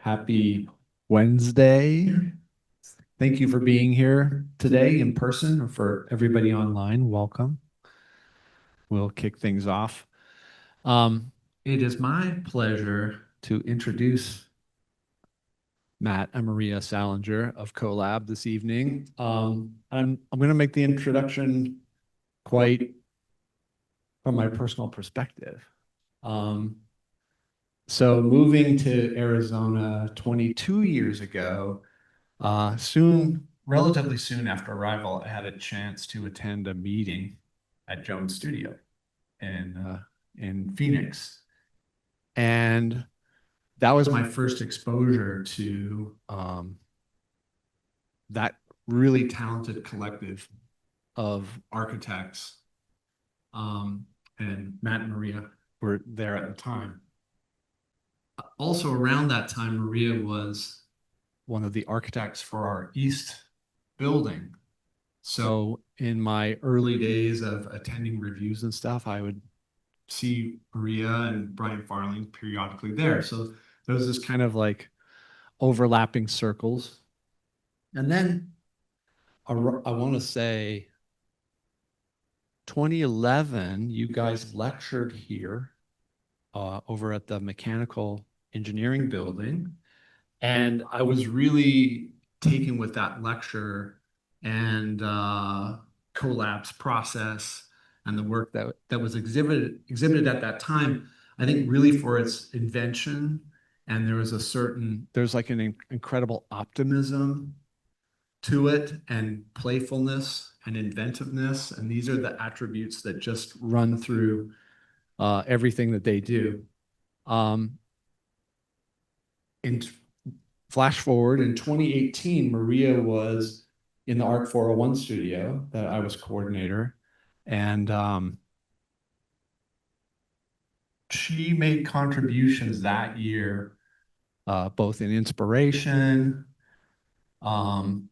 Happy Wednesday. Thank you for being here today in person, or for everybody online. Welcome. We'll kick things off. It is my pleasure to introduce Matt and Maria Salenger of coLAB this evening. I'm going to make the introduction quite from my personal perspective. So moving to Arizona 22 years ago, relatively soon after arrival, I had a chance to attend a meeting at Jones Studio in Phoenix. And that was my first exposure to that really talented collective of architects. And Matt and Maria were there at the time. Also around that time, Maria was one of the architects for our East building. So in my early days of attending reviews and stuff, I would see Maria and Brian Farling periodically there. So there was this kind of like overlapping circles. And then I want to say 2011, you guys lectured here over at the mechanical engineering building. And I was really taken with that lecture and coLAB's process and the work that was exhibited at that time. I think really for its invention, and there's like an incredible optimism to it, and playfulness and inventiveness. And these are the attributes that just run through everything that they do. In Flash forward in 2018, Maria was in the ARC 401 studio that I was coordinator, and she made contributions that year, both in inspiration and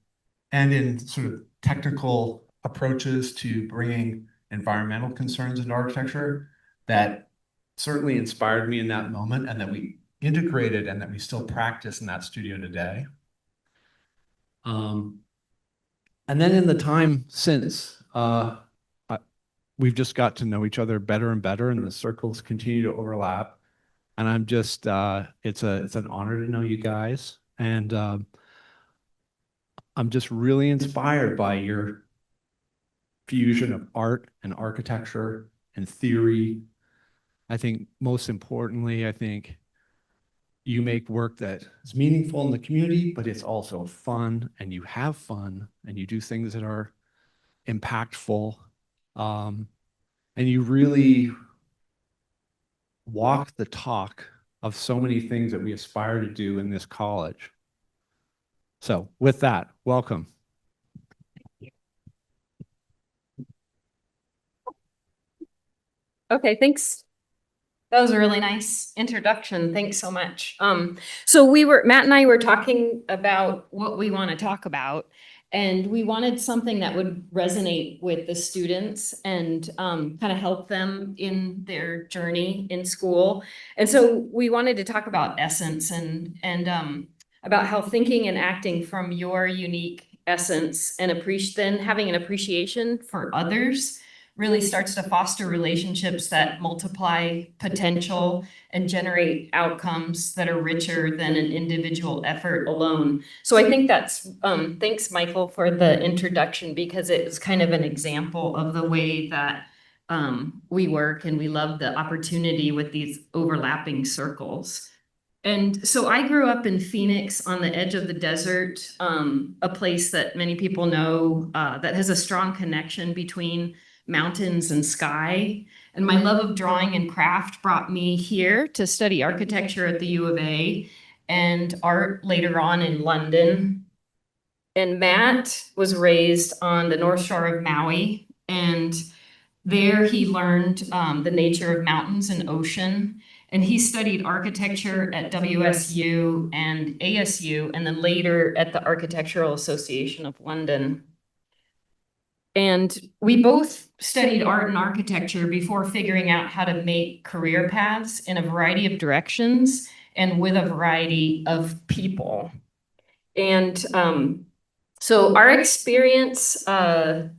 in sort of technical approaches to bringing environmental concerns into architecture that certainly inspired me in that moment, and that we integrated and that we still practice in that studio today. And then in the time since, we've just got to know each other better and better, and the circles continue to overlap. And I'm just, it's an honor to know you guys. And I'm just really inspired by your fusion of art and architecture and theory. I think most importantly, I think you make work that is meaningful in the community, but it's also fun, and you have fun, and you do things that are impactful. And you really walk the talk of so many things that we aspire to do in this college. So with that, welcome. Okay, thanks. That was a really nice introduction. Thanks so much. So Matt and I were talking about what we want to talk about, and we wanted something that would resonate with the students and kind of help them in their journey in school. And so we wanted to talk about essence and about how thinking and acting from your unique essence and then having an appreciation for others really starts to foster relationships that multiply potential and generate outcomes that are richer than an individual effort alone. So I think that's, thanks, Michael, for the introduction, because it was kind of an example of the way that we work, and we love the opportunity with these overlapping circles. And so I grew up in Phoenix on the edge of the desert, a place that many people know that has a strong connection between mountains and sky. And my love of drawing and craft brought me here to study architecture at the U of A and art later on in London. And Matt was raised on the North Shore of Maui, and there he learned the nature of mountains and ocean. And he studied architecture at WSU and ASU, and then later at the Architectural Association of London. And we both studied art and architecture before figuring out how to make career paths in a variety of directions and with a variety of people. And so our experience in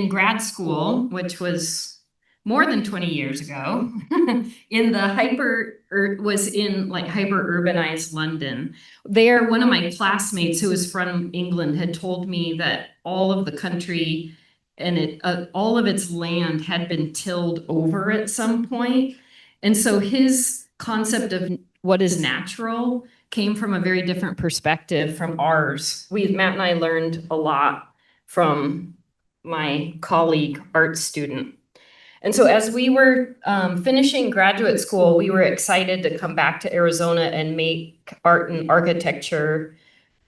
grad school, which was more than 20 years ago, in the was in like hyper urbanized London. There, one of my classmates who was from England had told me that all of the country and all of its land had been tilled over at some point. And so his concept of what is natural came from a very different perspective from ours. Matt and I learned a lot from my colleague art student. And so as we were finishing graduate school, we were excited to come back to Arizona and make art and architecture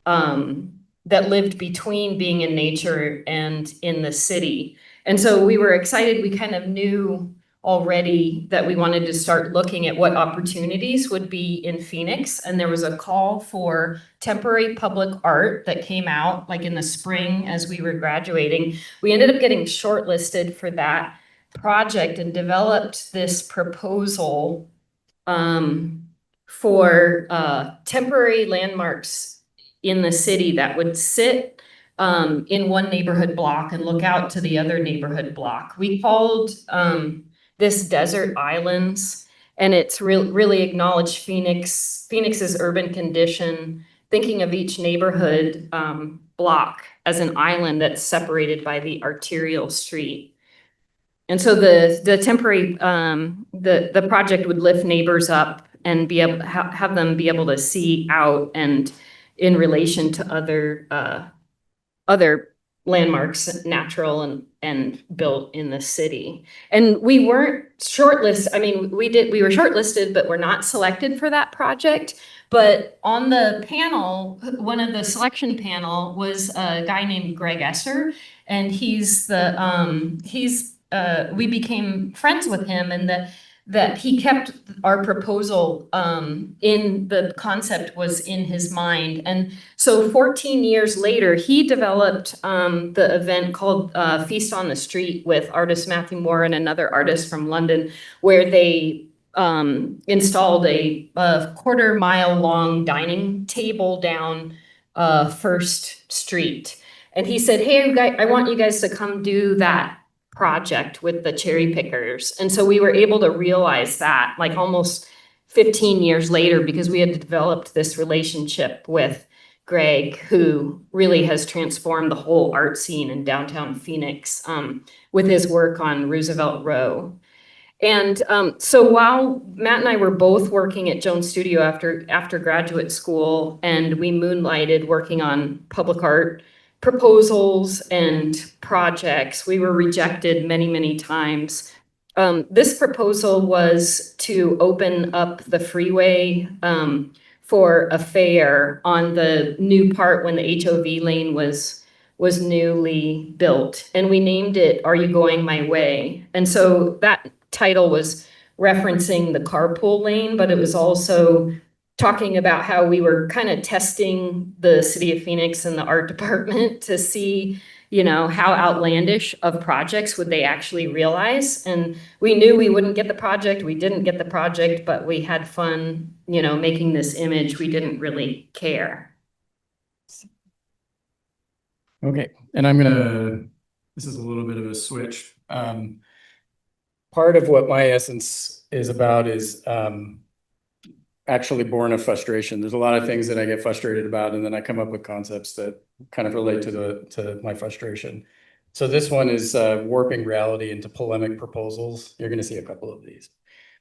that lived between being in nature and in the city. And so we were excited. We kind of knew already that we wanted to start looking at what opportunities would be in Phoenix. And there was a call for temporary public art that came out like in the spring as we were graduating. We ended up getting shortlisted for that project and developed this proposal for temporary landmarks in the city that would sit in one neighborhood block and look out to the other neighborhood block. We called this desert islands, and it's really acknowledged Phoenix's urban condition, thinking of each neighborhood block as an island that's separated by the arterial street. And so the temporary the project would lift neighbors up and be able have them be able to see out and in relation to other landmarks, natural and built in the city. And we weren't shortlisted. I mean, we were shortlisted, but we're not selected for that project. But on the panel, one of the selection panel was a guy named Greg Esser, and we became friends with him, and that he kept our proposal in the concept was in his mind. And so 14 years later, he developed the event called Feast on the Street with artist Matthew Moore and another artist from London, where they installed a 1/4 mile long dining table down First Street. And he said, hey, I want you guys to come do that project with the cherry pickers. And so we were able to realize that like almost 15 years later, because we had developed this relationship with Greg, who really has transformed the whole art scene in downtown Phoenix with his work on Roosevelt Row. And so while Matt and I were both working at Jones Studio after graduate school, and we moonlighted working on public art proposals and projects, we were rejected many, many times. This proposal was to open up the freeway for a fair on the new part when the HOV lane was newly built. And we named it Are You Going My Way? And so that title was referencing the carpool lane, but it was also talking about how we were kind of testing the city of Phoenix and the art department to see, you know, how outlandish of projects would they actually realize. And we knew we wouldn't get the project. We didn't get the project, but we had fun, you know, making this image. We didn't really care. Okay, and this is a little bit of a switch. Part of what my essence is about is actually born of frustration. There's a lot of things that I get frustrated about, and then I come up with concepts that kind of relate to my frustration. So this one is warping reality into polemic proposals. You're going to see a couple of these.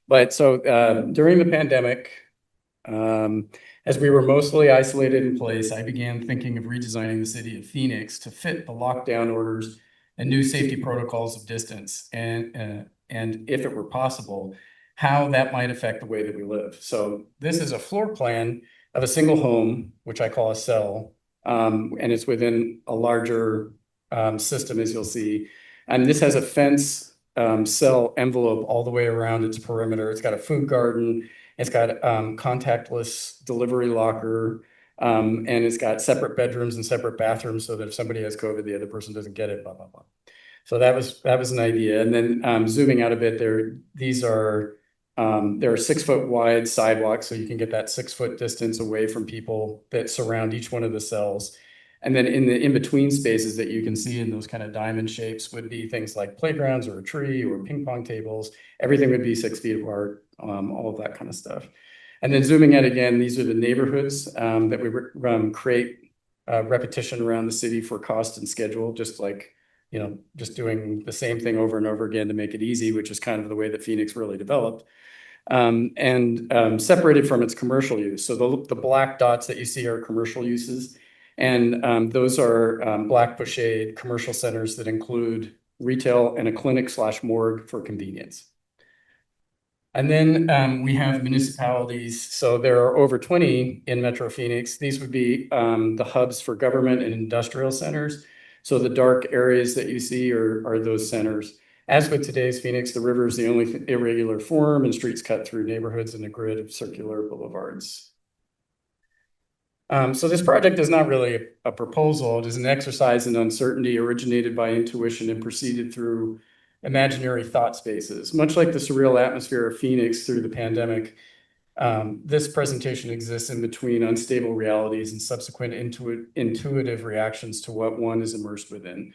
But so during the pandemic, as we were mostly isolated in place, I began thinking of redesigning the city of Phoenix to fit the lockdown orders and new safety protocols of distance, and if it were possible, how that might affect the way that we live. So this is a floor plan of a single home, which I call a cell, and it's within a larger system, as you'll see. And this has a fence cell envelope all the way around its perimeter. It's got a food garden. It's got contactless delivery locker, and it's got separate bedrooms and separate bathrooms so that if somebody has COVID, the other person doesn't get it, blah, blah, blah. So that was an idea. And then zooming out a bit there, these are There are 6-foot wide sidewalks, so you can get that 6-foot distance away from people that surround each one of the cells. And then in the in-between spaces that you can see in those kind of diamond shapes would be things like playgrounds or a tree or ping pong tables. Everything would be 6 feet apart, all of that kind of stuff. And then zooming out again, these are the neighborhoods that we create repetition around the city for cost and schedule, just like, just doing the same thing over and over again to make it easy, which is kind of the way that Phoenix really developed. Separated from its commercial use. So the black dots that you see are commercial uses. And those are black pochade commercial centers that include retail and a clinic/morgue for convenience. And then we have municipalities. So there are over 20 in Metro Phoenix. These would be the hubs for government and industrial centers. So the dark areas that you see are those centers. As with today's Phoenix, the river is the only irregular form, and streets cut through neighborhoods in a grid of circular boulevards. So this project is not really a proposal. It is an exercise in uncertainty originated by intuition and proceeded through imaginary thought spaces. Much like the surreal atmosphere of Phoenix through the pandemic, this presentation exists in between unstable realities and subsequent intuitive reactions to what one is immersed within.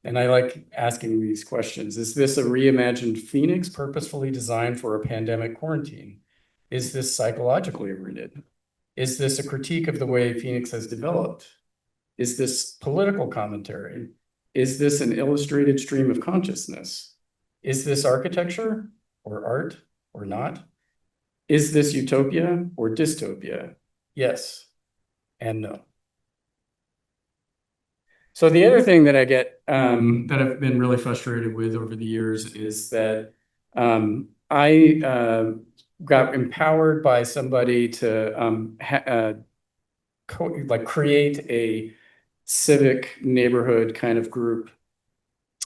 And I like asking these questions. Is this a reimagined Phoenix purposefully designed for a pandemic quarantine? Is this psychologically rooted? Is this a critique of the way Phoenix has developed? Is this political commentary? Is this an illustrated stream of consciousness? Is this architecture or art or not? Is this utopia or dystopia? Yes and no. So the other thing that I get that I've been really frustrated with over the years is that I got empowered by somebody to create a civic neighborhood kind of group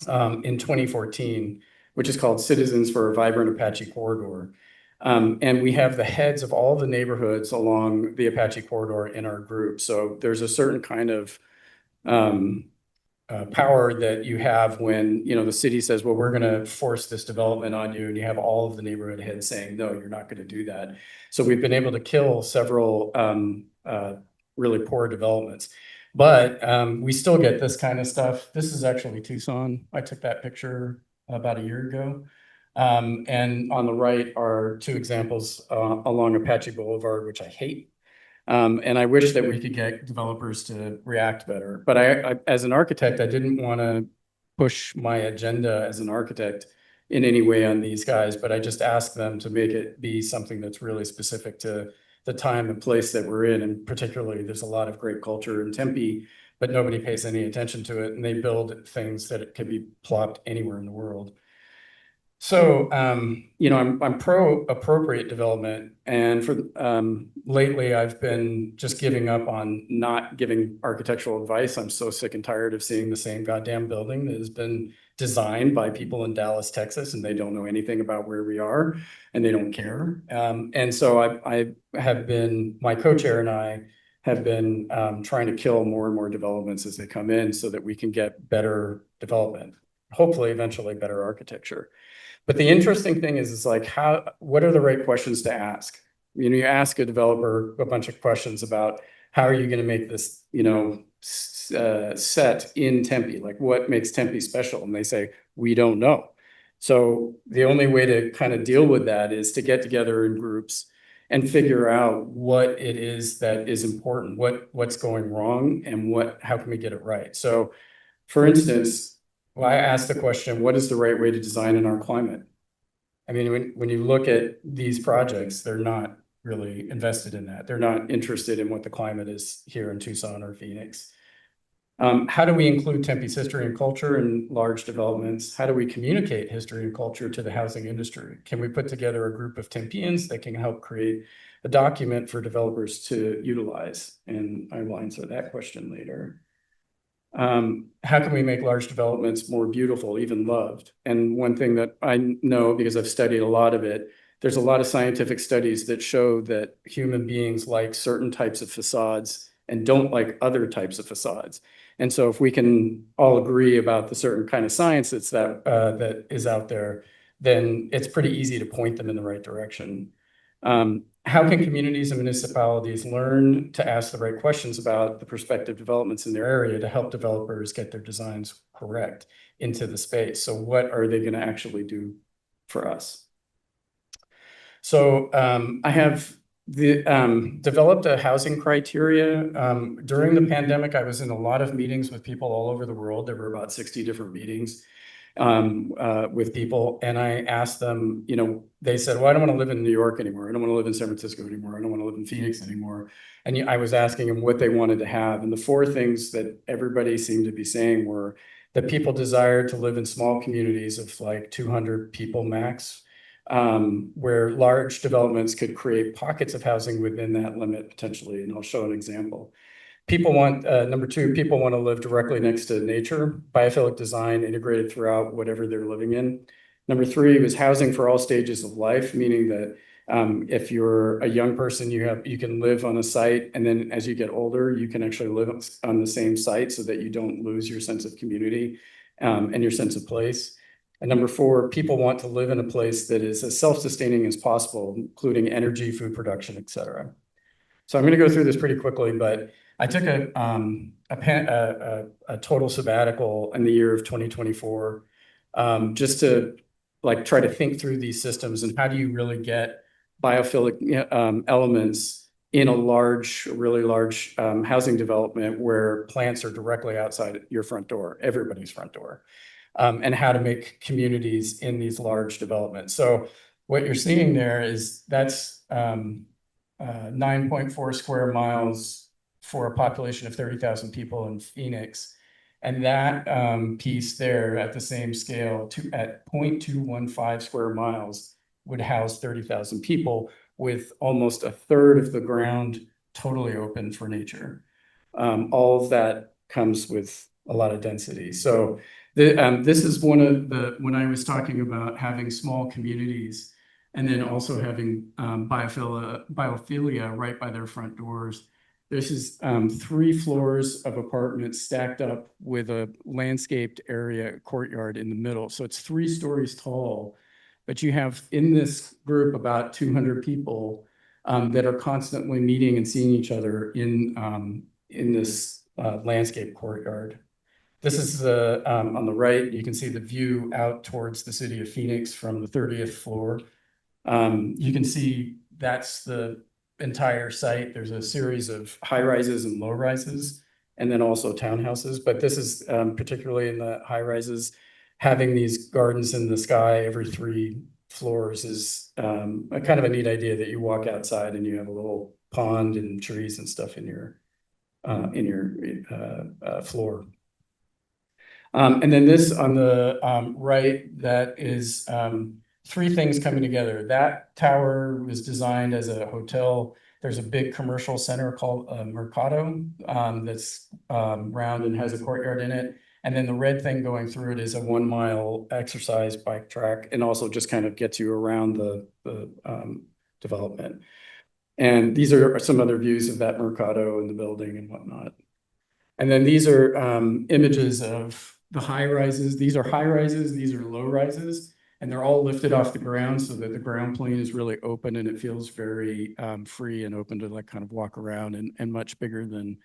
in 2014, which is called Citizens for a Vibrant Apache Corridor. And we have the heads of all the neighborhoods along the Apache Corridor in our group. So there's a certain kind of power that you have when, the city says, well, we're going to force this development on you. And you have all of the neighborhood heads saying, no, you're not going to do that. So we've been able to kill several really poor developments. But we still get this kind of stuff. This is actually Tucson. I took that picture about a year ago. And on the right are 2 examples along Apache Boulevard, which I hate. And I wish that we could get developers to react better. But I as an architect, I didn't want to push my agenda as an architect in any way on these guys, but I just asked them to make it be something that's really specific to the time and place that we're in. And particularly, there's a lot of great culture in Tempe, but nobody pays any attention to it. And they build things that it could be plopped anywhere in the world. So, I'm pro appropriate development, and for lately I've been just giving up on not giving architectural advice. I'm so sick and tired of seeing the same goddamn building that has been designed by people in Dallas, Texas, and they don't know anything about where we are, and they don't care. And so I have been, my co-chair and I have been trying to kill more and more developments as they come in so that we can get better development, hopefully eventually better architecture. But the interesting thing is like, what are the right questions to ask? You ask a developer a bunch of questions about how are you going to make this, set in Tempe? Like, what makes Tempe special? And they say, we don't know. So the only way to kind of deal with that is to get together in groups and figure out what it is that is important, what's going wrong, and how can we get it right? So, for instance, well, I asked the question, what is the right way to design in our climate? I mean, when you look at these projects, they're not really invested in that. They're not interested in what the climate is here in Tucson or Phoenix. How do we include Tempe's history and culture in large developments? How do we communicate history and culture to the housing industry? Can we put together a group of Tempeans that can help create a document for developers to utilize? And I will answer that question later. How can we make large developments more beautiful, even loved? And one thing that I know, because I've studied a lot of it, there's a lot of scientific studies that show that human beings like certain types of facades and don't like other types of facades. And so if we can all agree about the certain kind of science that is out there, then it's pretty easy to point them in the right direction. How can communities and municipalities learn to ask the right questions about the prospective developments in their area to help developers get their designs correct into the space? So what are they going to actually do for us? So I have developed a housing criteria. During the pandemic, I was in a lot of meetings with people all over the world. There were about 60 different meetings with people. And I asked them, you know, they said, well, I don't want to live in New York anymore. I don't want to live in San Francisco anymore. I don't want to live in Phoenix anymore. And I was asking them what they wanted to have. And the four things that everybody seemed to be saying were that people desire to live in small communities of like 200 people max, where large developments could create pockets of housing within that limit potentially. And I'll show an example. People want, number two, people want to live directly next to nature, biophilic design integrated throughout whatever they're living in. Number three was housing for all stages of life, meaning that if you're a young person, you can live on a site, and then as you get older, you can actually live on the same site so that you don't lose your sense of community and your sense of place. And number four, people want to live in a place that is as self-sustaining as possible, including energy, food production, et cetera. So I'm going to go through this pretty quickly, but I took a total sabbatical in the year of 2024, just to like try to think through these systems and how do you really get biophilic elements in a really large housing development where plants are directly outside your front door, everybody's front door, and how to make communities in these large developments. So what you're seeing there is that's 9.4 square miles for a population of 30,000 people in Phoenix. And that piece there at the same scale at 0.215 square miles would house 30,000 people with almost a third of the ground totally open for nature. All of that comes with a lot of density. So this is one of when I was talking about having small communities and then also having biophilia right by their front doors. This is 3 floors of apartments stacked up with a landscaped area courtyard in the middle. So it's 3 stories tall, but you have in this group about 200 people that are constantly meeting and seeing each other in this landscape courtyard. This is on the right. You can see the view out towards the city of Phoenix from the 30th floor. You can see that's the entire site. There's a series of high rises and low rises, and then also townhouses. But this is particularly in the high rises, having these gardens in the sky every 3 floors is a kind of a neat idea that you walk outside and you have a little pond and trees and stuff in your floor. And then this on the right, that is 3 things coming together. That tower was designed as a hotel. There's a big commercial center called Mercado that's round and has a courtyard in it. And then the red thing going through it is a 1-mile exercise bike track and also just kind of gets you around the development. And these are some other views of that Mercado and the building and whatnot. And then these are images of the high rises. These are high rises, these are low rises. And they're all lifted off the ground so that the ground plane is really open and it feels very free and open to like kind of walk around and much bigger than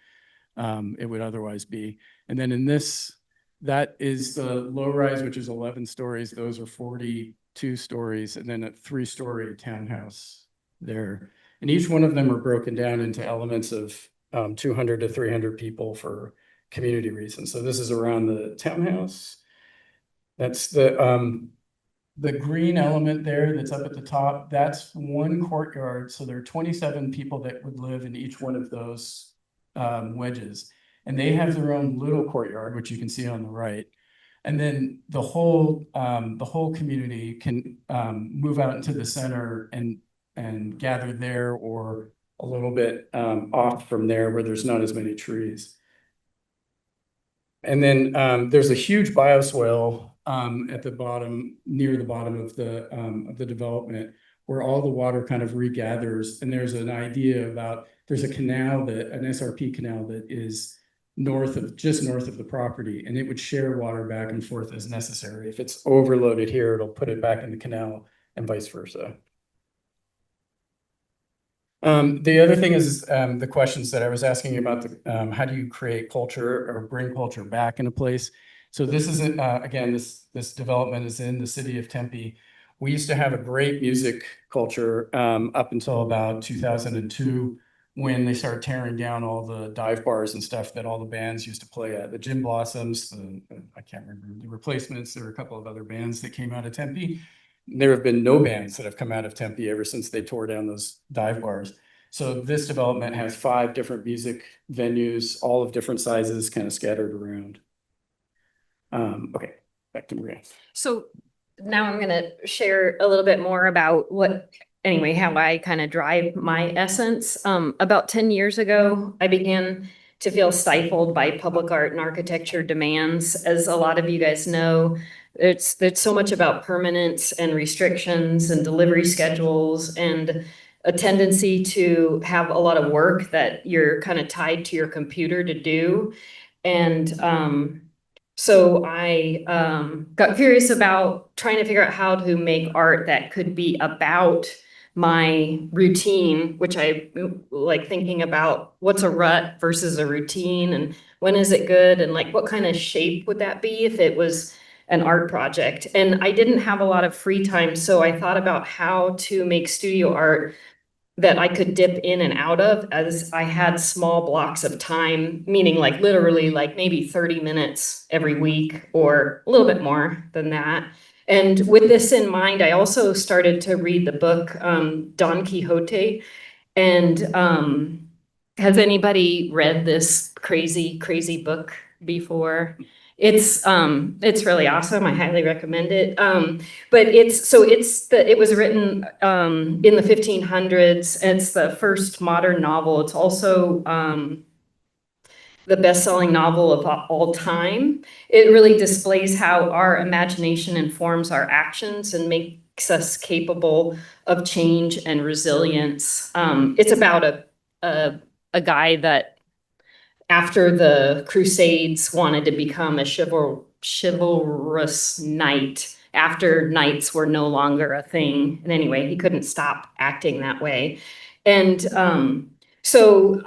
it would otherwise be. And then in this, that is the low rise, which is 11 stories. Those are 42 stories, and then a 3-story townhouse there. And each one of them are broken down into elements of 200 to 300 people for community reasons. So this is around the townhouse. That's the green element there that's up at the top, that's 1 courtyard. So there are 27 people that would live in each one of those wedges. And they have their own little courtyard, which you can see on the right. And then the whole community can move out into the center and gather there or a little bit off from there where there's not as many trees. And then there's a huge bioswale at the bottom, near the bottom of the development, where all the water kind of regathers. And there's an idea about, there's a canal, an SRP canal that is just north of the property, and it would share water back and forth as necessary. If it's overloaded here, it'll put it back in the canal and vice versa. The other thing is the questions that I was asking about how do you create culture or bring culture back into place? So this isn't, again, this development is in the city of Tempe. We used to have a great music culture up until about 2002, when they started tearing down all the dive bars and stuff that all the bands used to play at. The Gin Blossoms, I can't remember, the Replacements, there were a couple of other bands that came out of Tempe. There have been no bands that have come out of Tempe ever since they tore down those dive bars. So this development has 5 different music venues, all of different sizes, kind of scattered around. Okay, back to Maria. So now I'm gonna share a little bit more about how I kind of drive my essence. About 10 years ago, I began to feel stifled by public art and architecture demands. As a lot of you guys know, there's so much about permanence and restrictions and delivery schedules and a tendency to have a lot of work that you're kind of tied to your computer to do. And so I got curious about trying to figure out how to make art that could be about my routine, which I like thinking about what's a rut versus a routine and when is it good and like what kind of shape would that be if it was an art project. And I didn't have a lot of free time, so I thought about how to make studio art that I could dip in and out of as I had small blocks of time, meaning like literally like maybe 30 minutes every week or a little bit more than that. And with this in mind, I also started to read the book Don Quixote. And has anybody read this crazy, crazy book before? It's really awesome. I highly recommend it. But it was written in the 1500s. And it's the first modern novel. It's also the best-selling novel of all time. It really displays how our imagination informs our actions and makes us capable of change and resilience. It's about a guy that, after the Crusades, wanted to become a chivalrous knight after knights were no longer a thing. And anyway, he couldn't stop acting that way. And so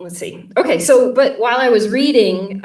let's see. Okay, but while I was reading,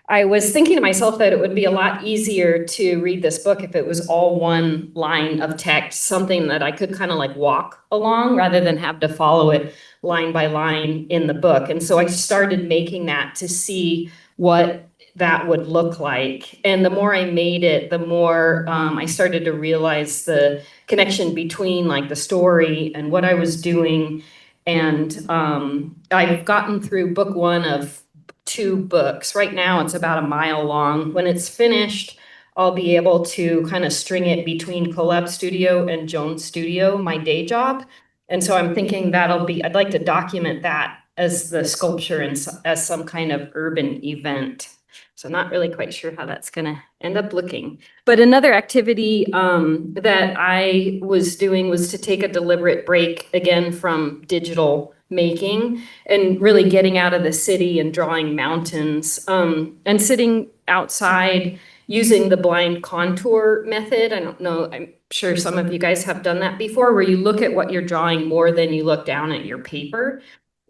I was thinking to myself that it would be a lot easier to read this book if it was all one line of text, something that I could kind of like walk along rather than have to follow it line by line in the book. And so I started making that to see what that would look like. And the more I made it, the more I started to realize the connection between like the story and what I was doing. And I've gotten through book 1 of 2 books. Right now it's about a mile long. When it's finished, I'll be able to kind of string it between coLAB Studio and Jones Studio, my day job. And so I'm thinking I'd like to document that as the sculpture and as some kind of urban event. So not really quite sure how that's going to end up looking. But another activity that I was doing was to take a deliberate break again from digital making and really getting out of the city and drawing mountains and sitting outside using the blind contour method. I don't know, I'm sure some of you guys have done that before, where you look at what you're drawing more than you look down at your paper.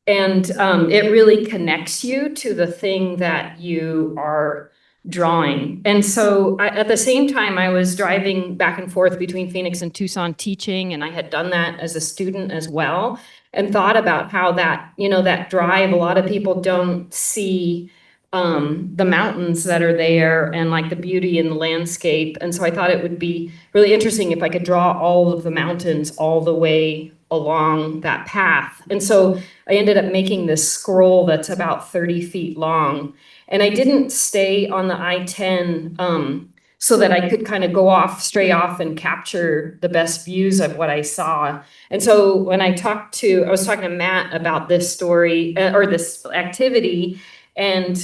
And it really connects you to the thing that you are drawing. And so at the same time, I was driving back and forth between Phoenix and Tucson teaching, and I had done that as a student as well, and thought about how that, that drive, a lot of people don't see the mountains that are there and like the beauty in the landscape. And so I thought it would be really interesting if I could draw all of the mountains all the way along that path. And so I ended up making this scroll that's about 30 feet long. And I didn't stay on the I-10 so that I could kind of go straight off and capture the best views of what I saw. And so when I was talking to Matt about this story or this activity, And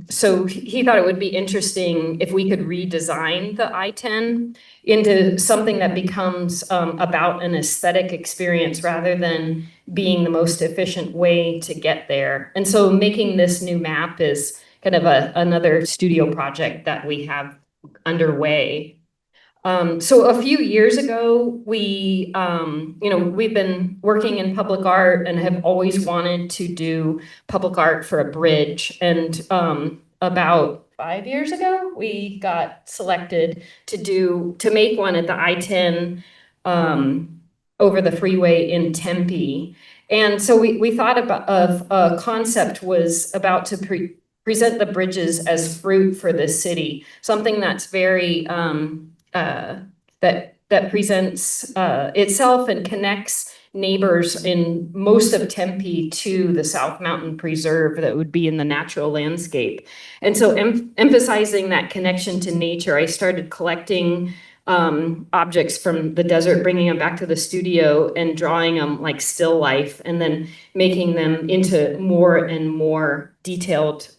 so he thought it would be interesting if we could redesign the I-10 into something that becomes about an aesthetic experience rather than being the most efficient way to get there. And so making this new map is kind of another studio project that we have underway. So a few years ago, we've been working in public art and have always wanted to do public art for a bridge. And about 5 years ago, we got selected to make one at the I-10 over the freeway in Tempe. And so we thought of a concept was about to present the bridges as fruit for the city, something that's very that presents itself and connects neighbors in most of Tempe to the South Mountain Preserve that would be in the natural landscape. And so emphasizing that connection to nature, I started collecting objects from the desert, bringing them back to the studio and drawing them like still life, and then making them into more and more detailed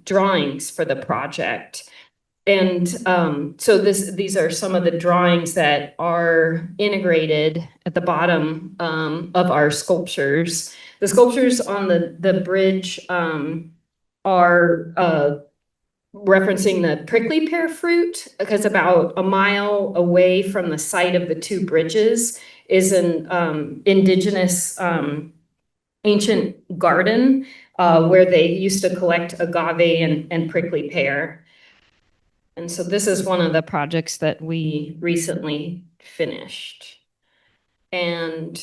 drawings for the project. And so these are some of the drawings that are integrated at the bottom of our sculptures. The sculptures on the bridge are referencing the prickly pear fruit, because about a mile away from the site of the two bridges is an indigenous ancient garden where they used to collect agave and prickly pear. And so this is one of the projects that we recently finished. And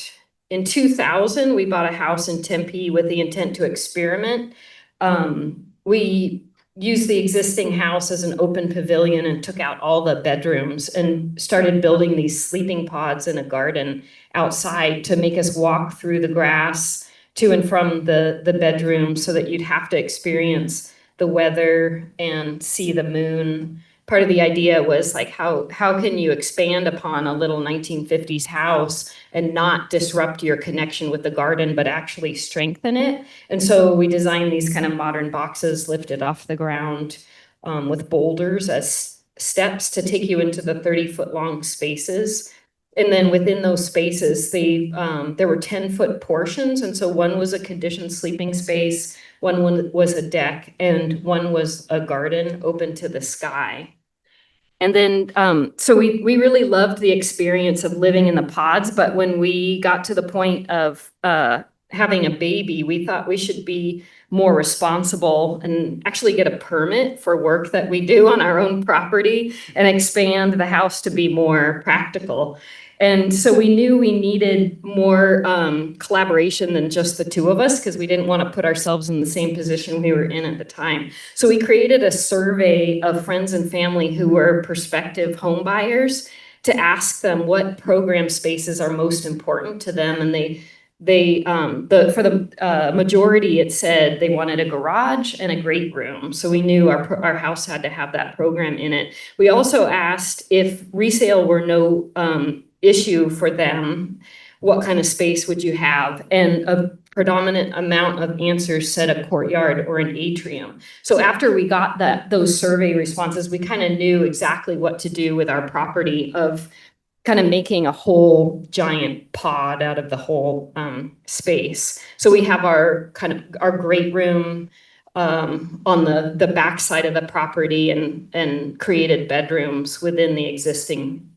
in 2000, we bought a house in Tempe with the intent to experiment. We used the existing house as an open pavilion and took out all the bedrooms and started building these sleeping pods in a garden outside to make us walk through the grass to and from the bedroom, so that you'd have to experience the weather and see the moon. Part of the idea was like, how can you expand upon a little 1950s house and not disrupt your connection with the garden, but actually strengthen it? And so we designed these kind of modern boxes lifted off the ground with boulders as steps to take you into the 30-foot long spaces. And then within those spaces, there were 10-foot portions. And so one was a conditioned sleeping space, one was a deck, and one was a garden open to the sky. And then, so we really loved the experience of living in the pods, but when we got to the point of having a baby, we thought we should be more responsible and actually get a permit for work that we do on our own property and expand the house to be more practical. And so we knew we needed more collaboration than just the two of us, because we didn't want to put ourselves in the same position we were in at the time. So we created a survey of friends and family who were prospective home buyers to ask them what program spaces are most important to them. And for the majority, it said they wanted a garage and a great room. So we knew our house had to have that program in it. We also asked if resale were no issue for them, what kind of space would you have? And a predominant amount of answers said a courtyard or an atrium. So after we got those survey responses, we kind of knew exactly what to do with our property, of kind of making a whole giant pod out of the whole space. So we have our great room on the back side of the property, and created bedrooms within the existing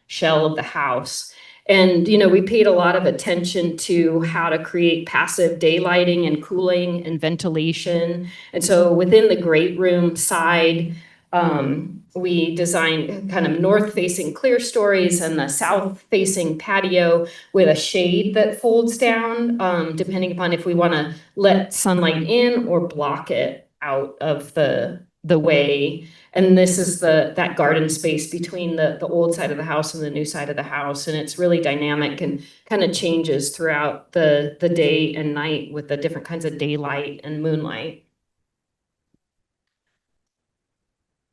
shell of the house. And, we paid a lot of attention to how to create passive daylighting and cooling and ventilation. And so within the great room side, we designed kind of north-facing clear stories and the south-facing patio with a shade that folds down, depending upon if we want to let sunlight in or block it out of the way. And this is that garden space between the old side of the house and the new side of the house. And it's really dynamic and kind of changes throughout the day and night with the different kinds of daylight and moonlight.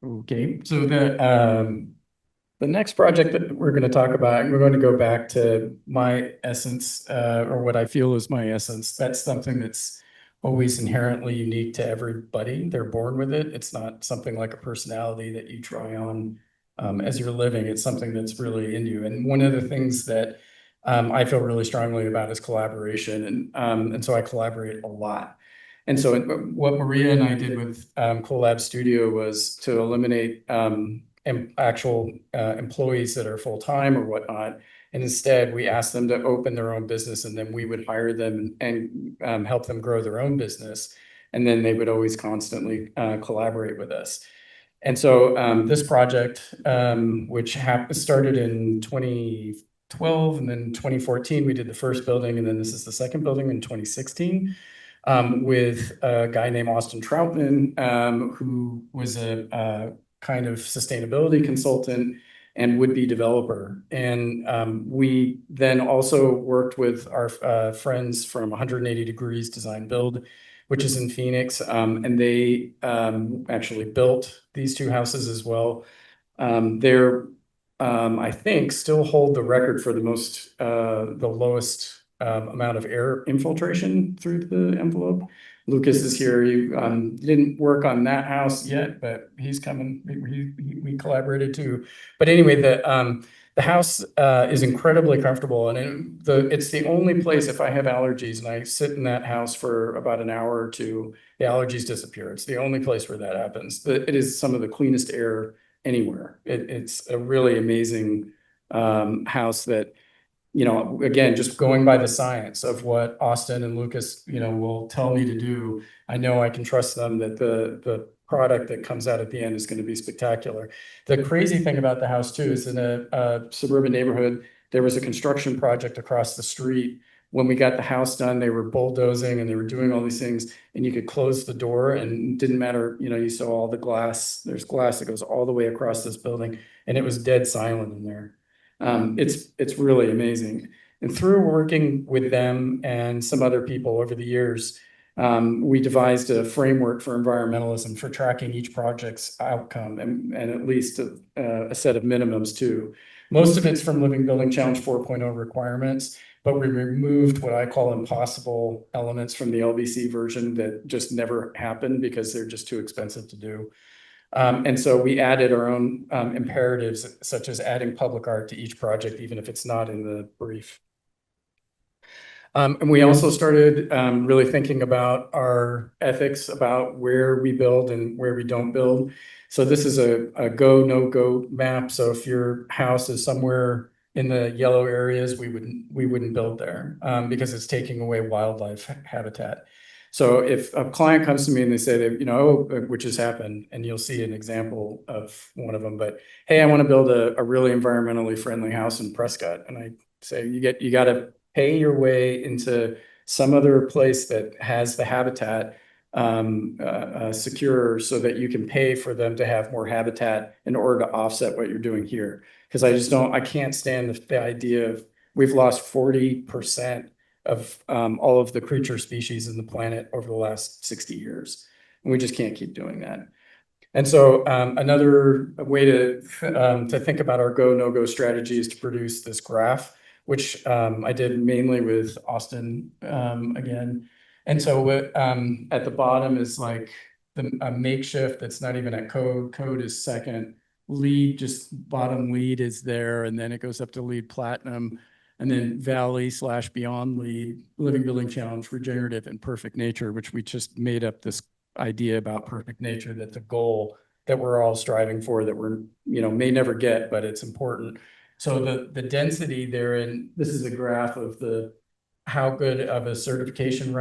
Okay, so the next project that we're going to talk about, we're going to go back to my essence, or what I feel is my essence. That's something that's always inherently unique to everybody. They're born with it. It's not something like a personality that you try on as you're living. It's something that's really in you. And one of the things that I feel really strongly about is collaboration. And so I collaborate a lot. And so what Maria and I did with coLAB Studio was to eliminate actual employees that are full-time or whatnot. And instead, we asked them to open their own business, and then we would hire them and help them grow their own business. And then they would always constantly collaborate with us. And so this project, which started in 2012, and then 2014, we did the first building, and then this is the second building in 2016. With a guy named Austin Troutman, who was a kind of sustainability consultant and would-be developer. And we then also worked with our friends from 180 Degrees Design Build, which is in Phoenix. And they actually built these two houses as well. They're, I think, still hold the record for the lowest amount of air infiltration through the envelope. Lucas is here. He didn't work on that house yet, but he's coming. We collaborated too. But anyway, the house is incredibly comfortable, and it's the only place, if I have allergies and I sit in that house for about an hour or two, the allergies disappear. It's the only place where that happens. It is some of the cleanest air anywhere. It's a really amazing house that, you know, again, just going by the science of what Austin and Lucas, you know, will tell me to do, I know I can trust them that the product that comes out at the end is going to be spectacular. The crazy thing about the house too is in a suburban neighborhood, there was a construction project across the street. When we got the house done, they were bulldozing and they were doing all these things, and you could close the door and it didn't matter, you know, you saw all the glass, there's glass that goes all the way across this building, and it was dead silent in there. It's really amazing. And through working with them and some other people over the years, we devised a framework for environmentalism for tracking each project's outcome and at least a set of minimums too. Most of it's from Living Building Challenge 4.0 requirements, but we removed what I call impossible elements from the LBC version that just never happen because they're just too expensive to do. And so we added our own imperatives, such as adding public art to each project, even if it's not in the brief. And we also started really thinking about our ethics about where we build and where we don't build. So this is a go, no go map. So if your house is somewhere in the yellow areas, we wouldn't build there because it's taking away wildlife habitat. So if a client comes to me and they say that, you know, which has happened, and you'll see an example of one of them, but hey, I want to build a really environmentally friendly house in Prescott. And I say, you got to pay your way into some other place that has the habitat secure so that you can pay for them to have more habitat in order to offset what you're doing here. Because I can't stand the idea of we've lost 40% of all of the creature species in the planet over the last 60 years. And we just can't keep doing that. And so another way to think about our go, no go strategy is to produce this graph, which I did mainly with Austin again. And so at the bottom is like a makeshift that's not even at code. Code is second. LEED, just bottom LEED is there, and then it goes up to LEED Platinum. And then Valley/Beyond LEED, Living Building Challenge, Regenerative, and Perfect Nature, which we just made up this idea about perfect nature, that's a goal that we're all striving for, that we're, you know, may never get, but it's important. So the density there, and this is a graph of how good of a certification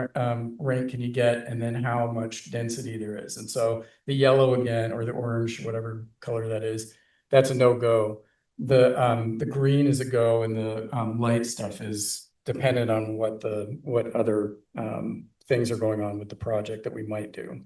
rank can you get, and then how much density there is. And so the yellow again, or the orange, whatever color that is, that's a no-go. The green is a go, and the light stuff is dependent on what other things are going on with the project that we might do.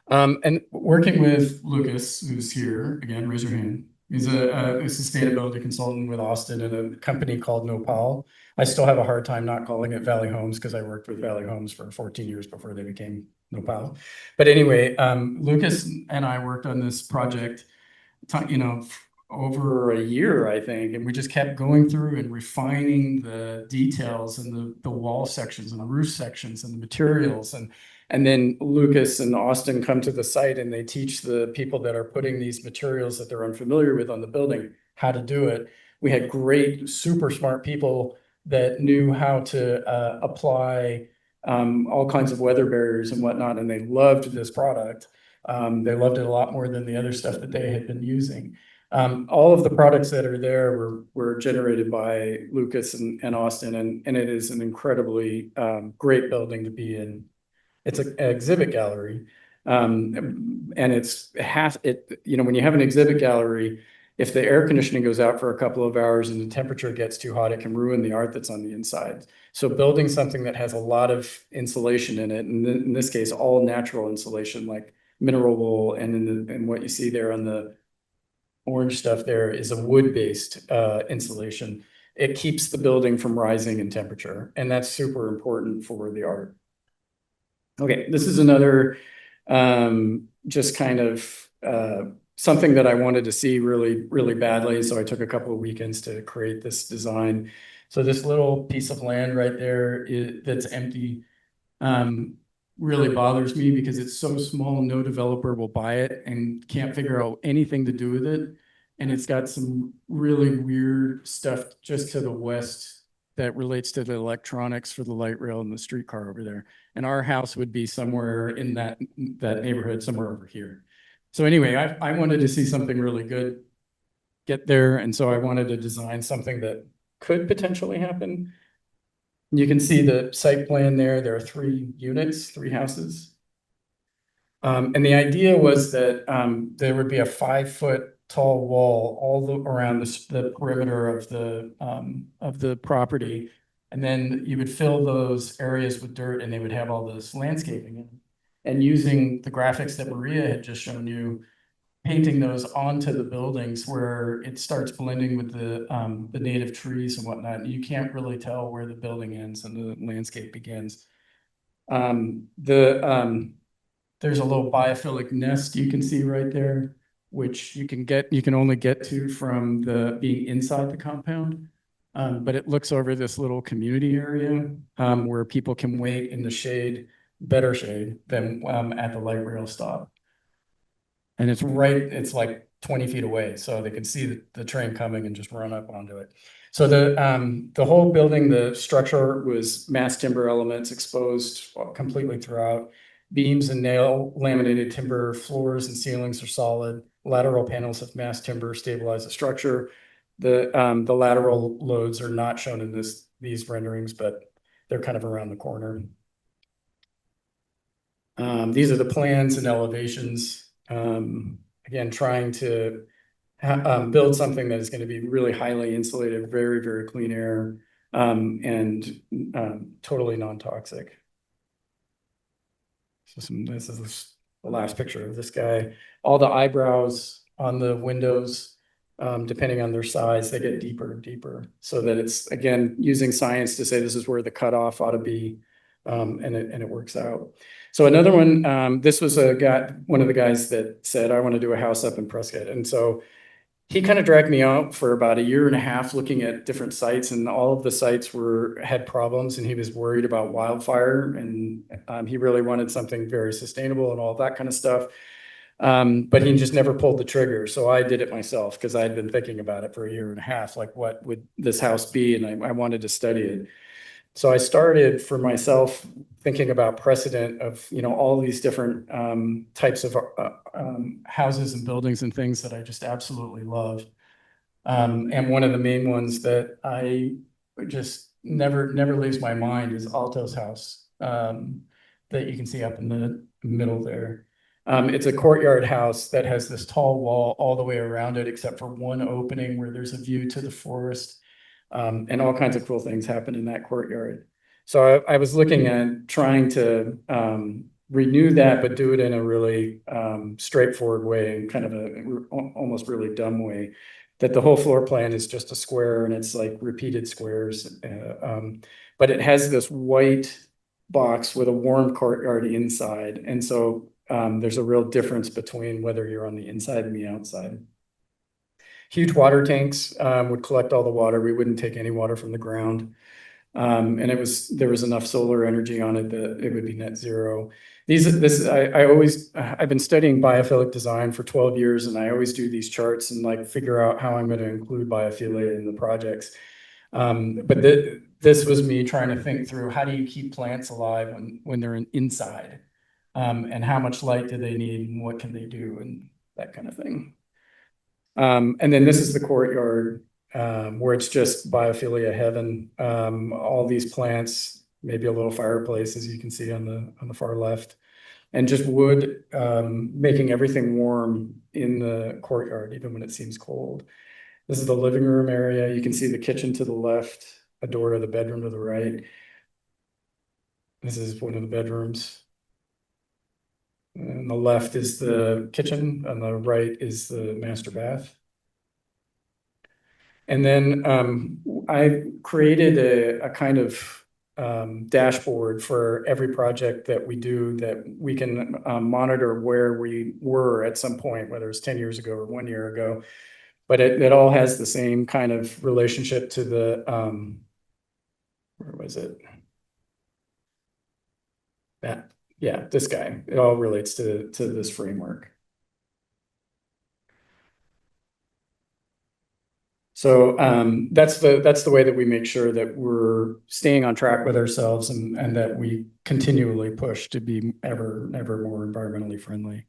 And working with Lucas, who's here, again, raise your hand. He's a sustainability consultant with Austin and a company called Nopal. I still have a hard time not calling it Valley Homes because I worked with Valley Homes for 14 years before they became Nopal. But anyway, Lucas and I worked on this project, you know, over a year, I think, and we just kept going through and refining the details and the wall sections and the roof sections and the materials. And then Lucas and Austin come to the site and they teach the people that are putting these materials that they're unfamiliar with on the building how to do it. We had great, super smart people that knew how to apply all kinds of weather barriers and whatnot, and they loved this product. They loved it a lot more than the other stuff that they had been using. All of the products that are there were generated by Lucas and Austin, and it is an incredibly great building to be in. It's an exhibit gallery, and when you have an exhibit gallery, if the air conditioning goes out for a couple of hours and the temperature gets too hot, it can ruin the art that's on the inside. So building something that has a lot of insulation in it, and in this case, all natural insulation like mineral wool, and what you see there on the orange stuff there is a wood-based insulation. It keeps the building from rising in temperature, and that's super important for the art. Okay, this is another just kind of something that I wanted to see really, really badly. So I took a couple of weekends to create this design. So this little piece of land right there that's empty really bothers me because it's so small, no developer will buy it and can't figure out anything to do with it. And it's got some really weird stuff just to the west that relates to the electronics for the light rail and the streetcar over there. And our house would be somewhere in that neighborhood, somewhere over here. So anyway, I wanted to see something really good get there. And so I wanted to design something that could potentially happen. You can see the site plan there. There are 3 units, 3 houses. And the idea was that there would be a 5-foot tall wall all around the perimeter of the property. And then you would fill those areas with dirt and they would have all this landscaping in. And using the graphics that Maria had just shown you, painting those onto the buildings where it starts blending with the native trees and whatnot. You can't really tell where the building ends and the landscape begins. There's a little biophilic nest you can see right there, which you can only get to from being inside the compound. But it looks over this little community area where people can wait in the shade, better shade than at the light rail stop. And it's like 20 feet away, so they can see the train coming and just run up onto it. So the whole building, the structure was mass timber elements exposed completely throughout. Beams and nail laminated timber, floors and ceilings are solid. Lateral panels of mass timber stabilize the structure. The lateral loads are not shown in these renderings, but they're kind of around the corner. These are the plans and elevations. Again, trying to build something that is going to be really highly insulated, very, very clean air, and totally non-toxic. So this is the last picture of this guy. All the eyebrows on the windows, depending on their size, they get deeper and deeper, so that it's, again, using science to say this is where the cutoff ought to be, and it works out. So another one, this was one of the guys that said, I want to do a house up in Prescott. And so he kind of dragged me out for about a year and a half looking at different sites, and all of the sites had problems, and he was worried about wildfire, and he really wanted something very sustainable and all that kind of stuff. But he just never pulled the trigger. So I did it myself because I had been thinking about it for a year and a half, like what would this house be? And I wanted to study it. So I started for myself thinking about precedent of, all these different types of houses and buildings and things that I just absolutely love. And one of the main ones that I just never leaves my mind is Alto's house, that you can see up in the middle there. It's a courtyard house that has this tall wall all the way around it, except for one opening where there's a view to the forest. And all kinds of cool things happen in that courtyard. So I was looking at trying to renew that, but do it in a really straightforward way, and kind of almost really dumb way, that the whole floor plan is just a square and it's like repeated squares. But it has this white box with a warm courtyard inside. And so there's a real difference between whether you're on the inside and the outside. Huge water tanks would collect all the water. We wouldn't take any water from the ground. And there was enough solar energy on it that it would be net zero. I've been studying biophilic design for 12 years, and I always do these charts and like figure out how I'm going to include biophilia in the projects. But this was me trying to think through, how do you keep plants alive when they're inside? And how much light do they need, and what can they do, and that kind of thing. And then this is the courtyard, where it's just biophilia heaven. All these plants, maybe a little fireplace, as you can see on the far left, and just wood, making everything warm in the courtyard, even when it seems cold. This is the living room area. You can see the kitchen to the left, a door to the bedroom to the right. This is one of the bedrooms. On the left is the kitchen, on the right is the master bath. And then I created a kind of dashboard for every project that we do, that we can monitor where we were at some point, whether it's 10 years ago or 1 year ago. But it all has the same kind of relationship to the, where was it? Yeah, this guy. It all relates to this framework. So that's the way that we make sure that we're staying on track with ourselves, and that we continually push to be ever more environmentally friendly.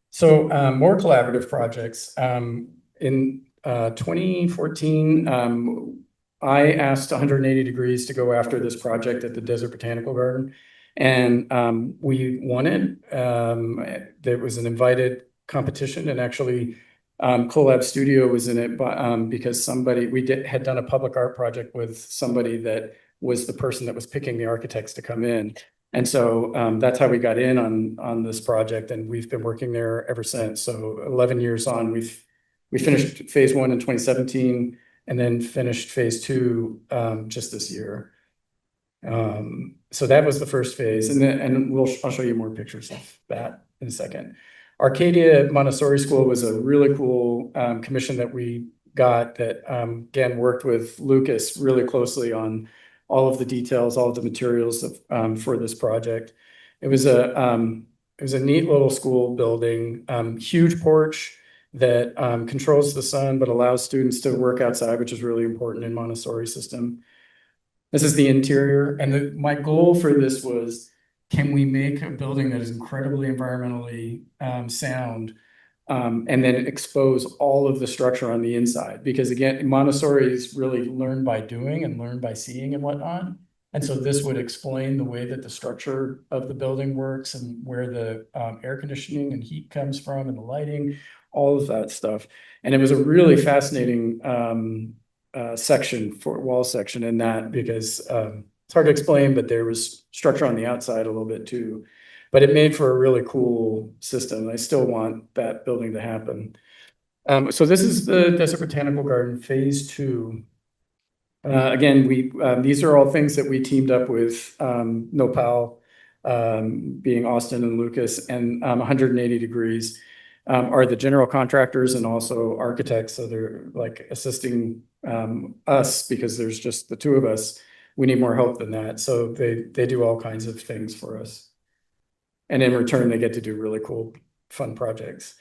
So more collaborative projects. In 2014, I asked 180 Degrees to go after this project at the Desert Botanical Garden, and we won it. There was an invited competition, and actually coLAB Studio was in it, but because had done a public art project with somebody that was the person that was picking the architects to come in. And so that's how we got in on this project, and we've been working there ever since. So 11 years on, we finished phase 1 in 2017, and then finished phase 2 just this year. So that was the first phase, and I'll show you more pictures of that in a second. Arcadia Montessori School was a really cool commission that we got, that again worked with Lucas really closely on all of the details, all of the materials for this project. It was a neat little school building, huge porch that controls the sun but allows students to work outside, which is really important in Montessori system. This is the interior, and my goal for this was, can we make a building that is incredibly environmentally sound, and then expose all of the structure on the inside? Because again, Montessori is really learn by doing and learn by seeing and whatnot. And so this would explain the way that the structure of the building works, and where the air conditioning and heat comes from, and the lighting, all of that stuff. And it was a really fascinating wall section in that, because it's hard to explain, but there was structure on the outside a little bit too. But it made for a really cool system. I still want that building to happen. So this is the Desert Botanical Garden phase 2. Again, these are all things that we teamed up with Nopal, being Austin and Lucas, and 180 Degrees are the general contractors and also architects. So they're like assisting us, because there's just the two of us. We need more help than that. So they do all kinds of things for us. And in return, they get to do really cool, fun projects.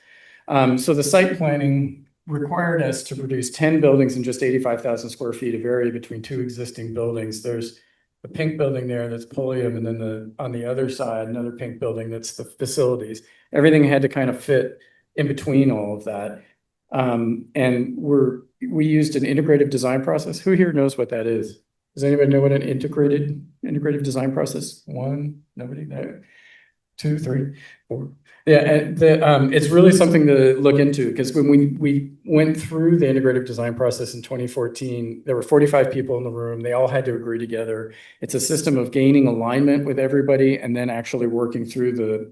So the site planning required us to produce 10 buildings in just 85,000 square feet, of area between 2 existing buildings. There's the pink building there, that's Polium, and then on the other side, another pink building, that's the facilities. Everything had to kind of fit in between all of that. And we used an integrative design process. Who here knows what that is? Does anybody know what an integrative design process? One, nobody there. 2, 3, 4. Yeah, it's really something to look into, because when we went through the integrative design process in 2014, there were 45 people in the room. They all had to agree together. It's a system of gaining alignment with everybody, and then actually working through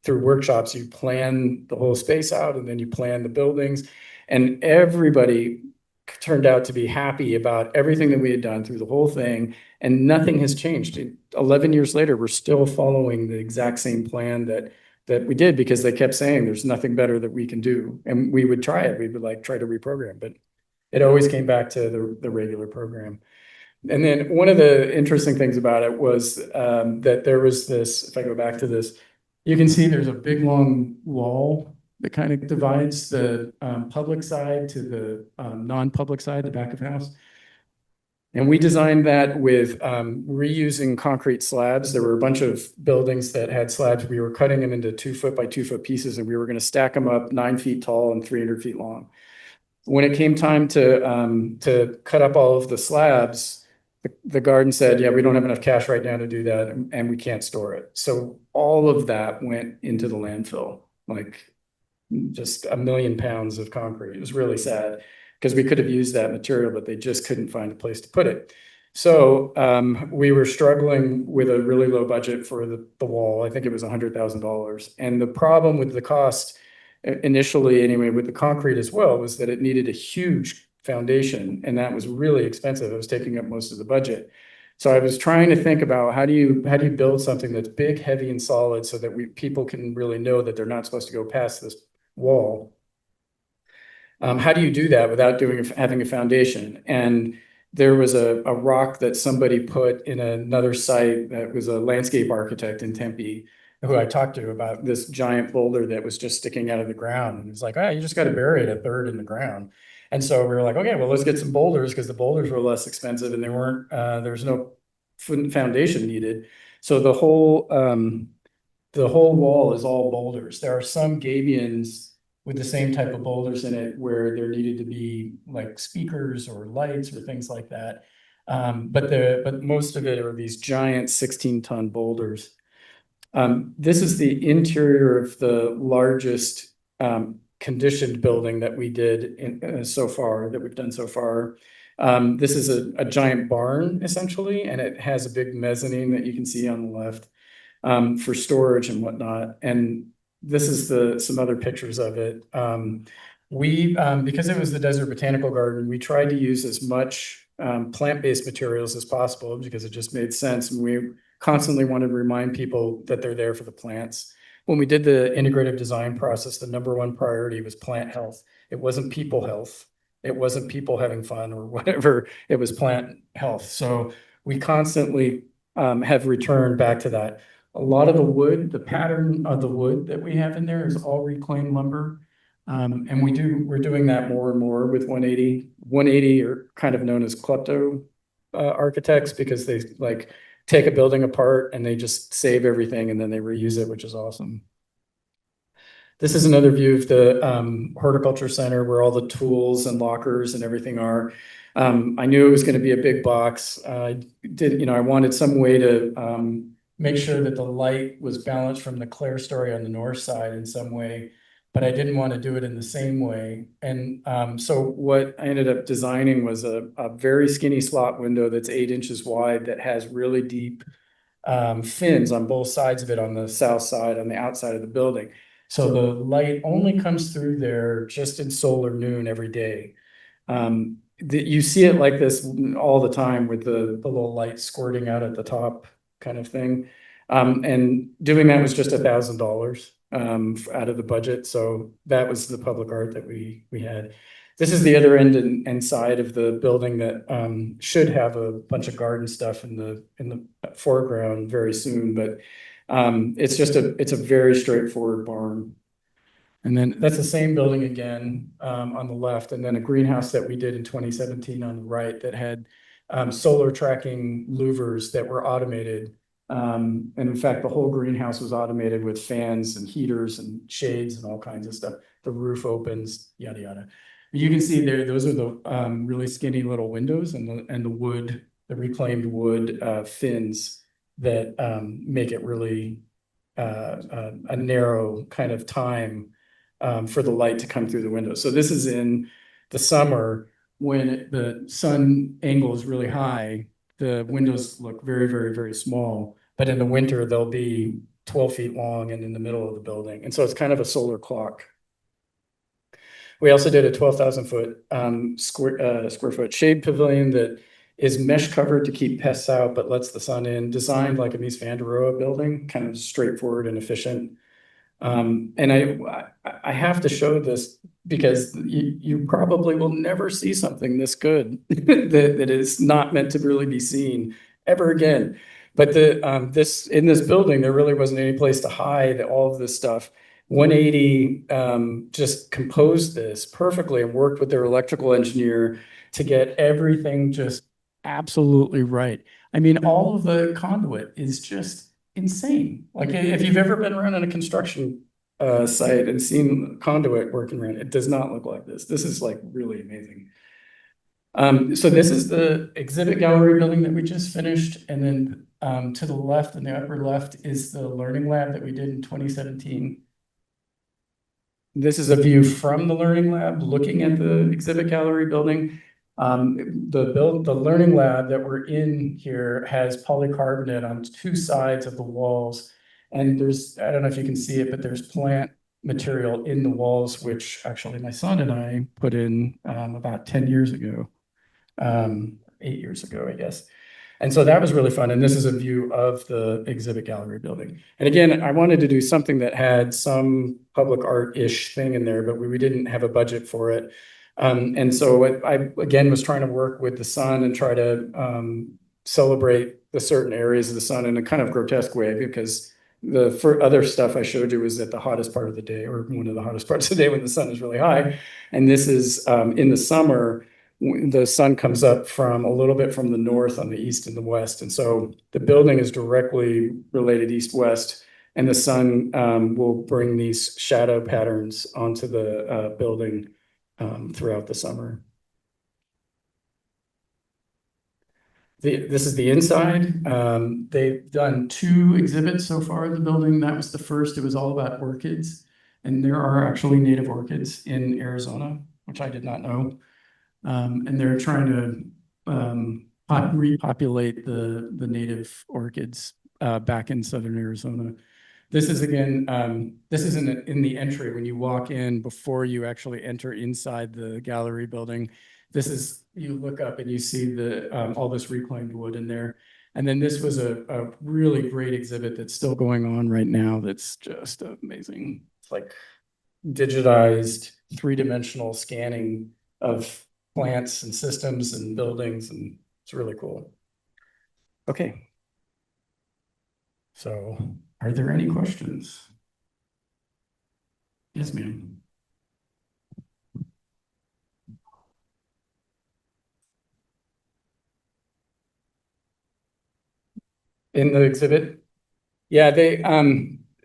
through workshops. You plan the whole space out, and then you plan the buildings, and everybody turned out to be happy about everything that we had done through the whole thing, and nothing has changed. 11 years later, we're still following the exact same plan that that we did because they kept saying there's nothing better that we can do. And we would try it. We would like try to reprogram, but it always came back to the regular program. And then one of the interesting things about it was that there was this, if I go back to this, you can see there's a big long wall that kind of divides the public side to the non-public side, the back of house. And we designed that with reusing concrete slabs. There were a bunch of buildings that had slabs. We were cutting them into 2 foot by 2 foot pieces, and we were going to stack them up 9 feet tall and 300 feet long. When it came time to cut up all of the slabs, the garden said, yeah, we don't have enough cash right now to do that, and we can't store it. So all of that went into the landfill, like just 1 million pounds of concrete. It was really sad because we could have used that material, but they just couldn't find a place to put it. So we were struggling with a really low budget for the wall. I think it was $100,000. And the problem with the cost initially, anyway, with the concrete as well, was that it needed a huge foundation, and that was really expensive. It was taking up most of the budget. So I was trying to think about how do you build something that's big, heavy, and solid so that people can really know that they're not supposed to go past this wall. How do you do that without having a foundation? And there was a rock that somebody put in another site that was a landscape architect in Tempe who I talked to about this giant boulder that was just sticking out of the ground. And it's like, you just got to bury it a third in the ground. And so we were like, okay, well, let's get some boulders because the boulders were less expensive and there was no foundation needed. So the whole wall is all boulders. There are some gabions with the same type of boulders in it where there needed to be like speakers or lights or things like that. But most of it are these giant 16-ton boulders. This is the interior of the largest conditioned building that we did so far, that we've done so far. This is a giant barn, essentially, and it has a big mezzanine that you can see on the left for storage and whatnot. And this is some other pictures of it. Because it was the Desert Botanical Garden, we tried to use as much plant-based materials as possible because it just made sense. And we constantly wanted to remind people that they're there for the plants. When we did the integrative design process, the number one priority was plant health. It wasn't people health. It wasn't people having fun or whatever. It was plant health. So we constantly have returned back to that. A lot of the wood, the pattern of the wood that we have in there is all reclaimed lumber. And we're doing that more and more with 180. 180 are kind of known as klepto architects because they like take a building apart and they just save everything and then they reuse it, which is awesome. This is another view of the horticulture center where all the tools and lockers and everything are. I knew it was going to be a big box. I wanted some way to make sure that the light was balanced from the clerestory on the north side in some way, but I didn't want to do it in the same way. And so what I ended up designing was a very skinny slot window that's 8 inches wide that has really deep fins on both sides of it, on the south side, on the outside of the building. So the light only comes through there just in solar noon every day. You see it like this all the time with the little light squirting out at the top kind of thing. And doing that was just $1,000 out of the budget. So that was the public art that we had. This is the other end and side of the building that should have a bunch of garden stuff in the foreground very soon, but it's a very straightforward barn. And then that's the same building again on the left, and then a greenhouse that we did in 2017 on the right that had solar tracking louvers that were automated. And in fact, the whole greenhouse was automated with fans and heaters and shades and all kinds of stuff. The roof opens, yada yada. You can see there; those are the really skinny little windows and the wood, the reclaimed wood fins that make it really a narrow kind of time for the light to come through the window. So this is in the summer when the sun angle is really high. The windows look very, very, very small, but in the winter they'll be 12 feet long and in the middle of the building. And so it's kind of a solar clock. We also did a 12,000 foot square foot shade pavilion that is mesh covered to keep pests out, but lets the sun in, designed like a Mies van der Rohe building, kind of straightforward and efficient. And I have to show this because you probably will never see something this good that is not meant to really be seen ever again. But in this building, there really wasn't any place to hide all of this stuff. 180 just composed this perfectly and worked with their electrical engineer to get everything just absolutely right. I mean, all of the conduit is just insane. Like if you've ever been around in a construction site and seen conduit working around, it does not look like this. This is like really amazing. So this is the exhibit gallery building that we just finished. And then to the left, in the upper left, is the learning lab that we did in 2017. This is a view from the learning lab looking at the exhibit gallery building. The learning lab that we're in here has polycarbonate on two sides of the walls. And I don't know if you can see it, but there's plant material in the walls, which actually my son and I put in about 10 years ago, 8 years ago, I guess. And so that was really fun. And this is a view of the exhibit gallery building. And again, I wanted to do something that had some public art-ish thing in there, but we didn't have a budget for it. And so I again was trying to work with the sun and try to celebrate the certain areas of the sun in a kind of grotesque way, because for other stuff I showed you was at the hottest part of the day, or one of the hottest parts of the day when the sun is really high. And this is in the summer, the sun comes up from a little bit from the north on the east and the west. And so the building is directly related east-west, and the sun will bring these shadow patterns onto the building throughout the summer. This is the inside. They've done 2 exhibits so far in the building. That was the first. It was all about orchids. And there are actually native orchids in Arizona, which I did not know. And they're trying to repopulate the native orchids back in southern Arizona. This is again, this is in the entry when you walk in before you actually enter inside the gallery building. This is, you look up and you see all this reclaimed wood in there. And then this was a really great exhibit that's still going on right now. That's just amazing. It's like digitized 3-dimensional scanning of plants and systems and buildings, and it's really cool. Okay. So are there any questions? Yes, ma'am. In the exhibit? Yeah,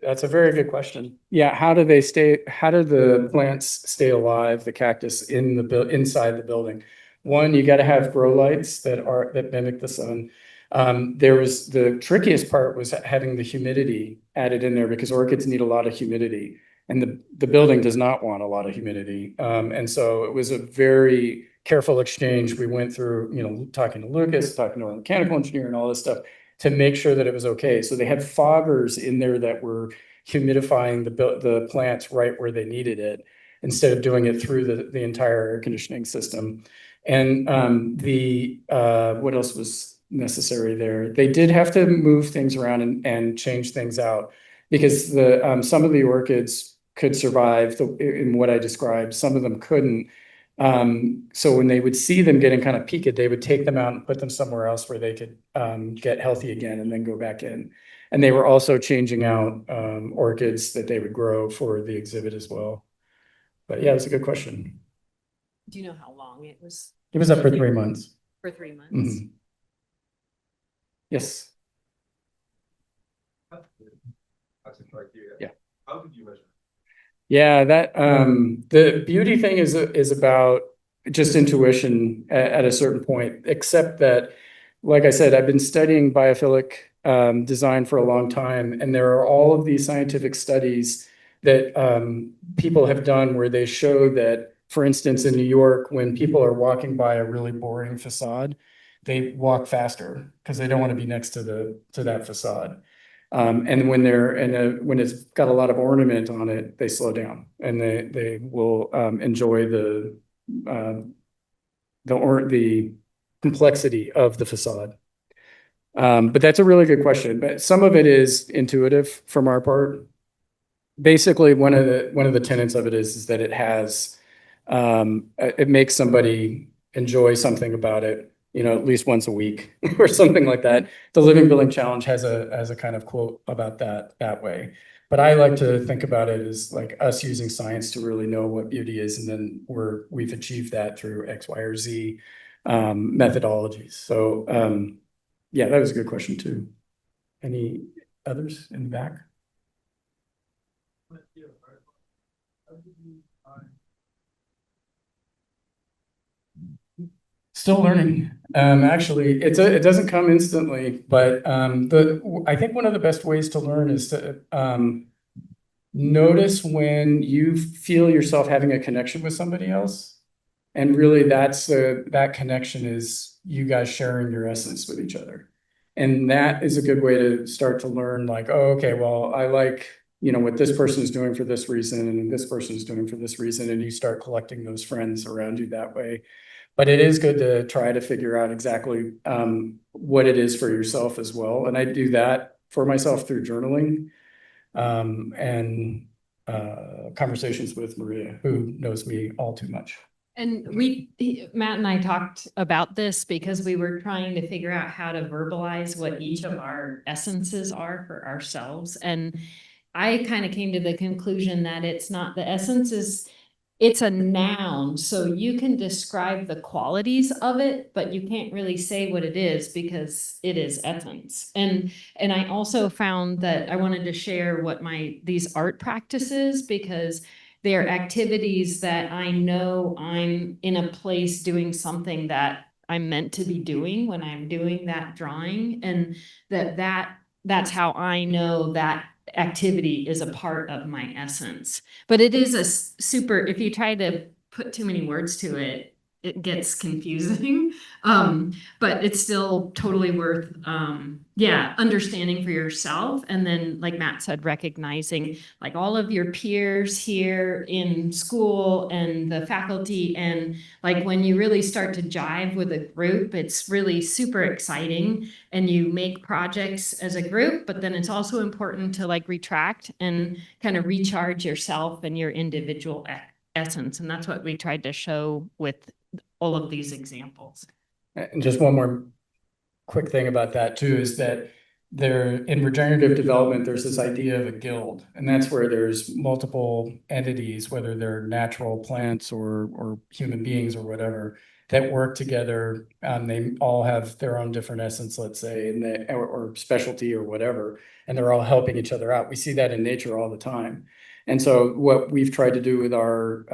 that's a very good question. Yeah, how do the plants stay alive, the cactus inside the building? One, you got to have grow lights that mimic the sun. The trickiest part was having the humidity added in there, because orchids need a lot of humidity, and the building does not want a lot of humidity. And so it was a very careful exchange. We went through, talking to Lucas, talking to our mechanical engineer and all this stuff to make sure that it was okay. So they had foggers in there that were humidifying the plants right where they needed it, instead of doing it through the entire air conditioning system. And what else was necessary there? They did have to move things around and change things out, because some of the orchids could survive in what I described. Some of them couldn't. So when they would see them getting kind of peaked, they would take them out and put them somewhere else where they could get healthy again and then go back in. And they were also changing out orchids that they would grow for the exhibit as well. But yeah, it's a good question. Do you know how long it was? It was up for 3 months. For 3 months. Mm-hmm. Yes. That's a criteria. Yeah. How did you measure? Yeah, the beauty thing is about just intuition at a certain point, except that, like I said, I've been studying biophilic design for a long time, and there are all of these scientific studies that people have done where they show that, for instance, in New York, when people are walking by a really boring facade, they walk faster because they don't want to be next to that facade. And when it's got a lot of ornament on it, they slow down, and they will enjoy the complexity of the facade. But that's a really good question. But some of it is intuitive from our part. basically one of the tenets of it is that it has, it makes somebody enjoy something about it, you know, at least once a week or something like that. The Living Building Challenge has a kind of quote about that way. But I like to think about it as like us using science to really know what beauty is, and then we've achieved that through X, Y, or Z methodologies. So yeah, that was a good question too. Any others in the back? Still learning. Actually, it doesn't come instantly, but I think one of the best ways to learn is to notice when you feel yourself having a connection with somebody else. And really that connection is you guys sharing your essence with each other. And that is a good way to start to learn, like, oh, okay, well, I like, you know, what this person is doing for this reason, and this person is doing for this reason. And you start collecting those friends around you that way. But it is good to try to figure out exactly what it is for yourself as well. And I do that for myself through journaling and conversations with Maria, who knows me all too much. And Matt and I talked about this because we were trying to figure out how to verbalize what each of our essences are for ourselves. And I kind of came to the conclusion that it's not the essence is, it's a noun. So you can describe the qualities of it, but you can't really say what it is because it is essence. And I also found that I wanted to share what these art practices, because they're activities that I know I'm in a place doing something that I'm meant to be doing when I'm doing that drawing. And that's how I know that activity is a part of my essence. But it is a super, if you try to put too many words to it, it gets confusing. But it's still totally worth, understanding for yourself. And then, like Matt said, recognizing like all of your peers here in school and the faculty. And like when you really start to jive with a group, it's really super exciting, and you make projects as a group, but then it's also important to like retract and kind of recharge yourself and your individual essence. And that's what we tried to show with all of these examples. And just one more quick thing about that too is that in regenerative development, there's this idea of a guild, and that's where there's multiple entities, whether they're natural plants or human beings or whatever, that work together. They all have their own different essence, let's say, or specialty or whatever, and they're all helping each other out. We see that in nature all the time. And so what we've tried to do with our